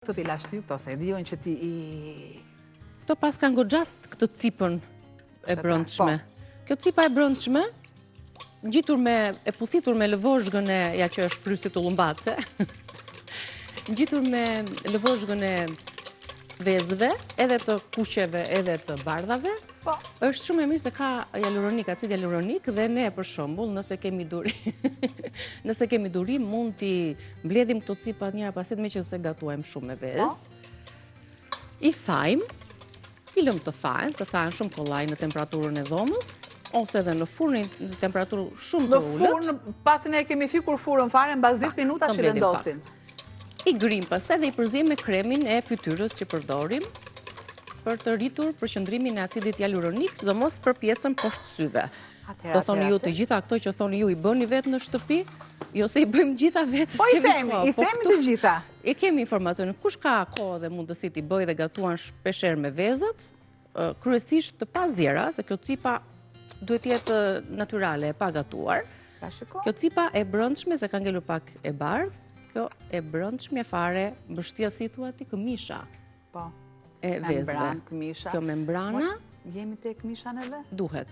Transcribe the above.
Të t'i lash ty këto, se dion që ti i... Këto pas kanë goxhat këtë cipën e brëndshme. Kjo cipa e brëndshme, e puthitur me lëvozhgën e, ja që është frysit u lumbace, ngjitur me lëvozhgën e vezëve, edhe të kuqeve, edhe të bardhave, është shumë e mirë se ka hyaluronik, acid hyaluronik, dhe ne për shembull, nëse kemi duri, mund t'i mbledhim këto cipat njëra pas tjetër, meqense gatuajmë shumë me vezë. I thajmë, i lëmë të thahen, se thahen shumë kollaj në temperaturën e dhomës, ose edhe në furnin në temperaturë shumë të ulët. Në furn, pasën e kemi fikur furën fare, mbas 10 minuta që vendosim. I grim pastaj dhe i përzim me kremin e fytyrës që përdorim për të rritur përqendrimin e acidit hyaluronik, sidomos për pjesën poshtë syve. Do thoni ju të gjitha këto që thoni ju i bëni vetë në shtëpi, jo se i bëjmë gjitha vetë. Po i themi të gjitha. I kemi informacionin, kush ka kohë dhe mundësi t'i bëjë dhe gatuan shpeshherë me vezët, kryesisht të pasdjera, se kjo cipa duhet jetë natyrale, e pa gatuar. Kjo cipa e brëndshme, se ka ngelur pak e bardhë, kjo e brëndshme fare, mbështja si thua ti këmisha e vezëve. Kjo membrana jemi te këmisha neve? Duhet.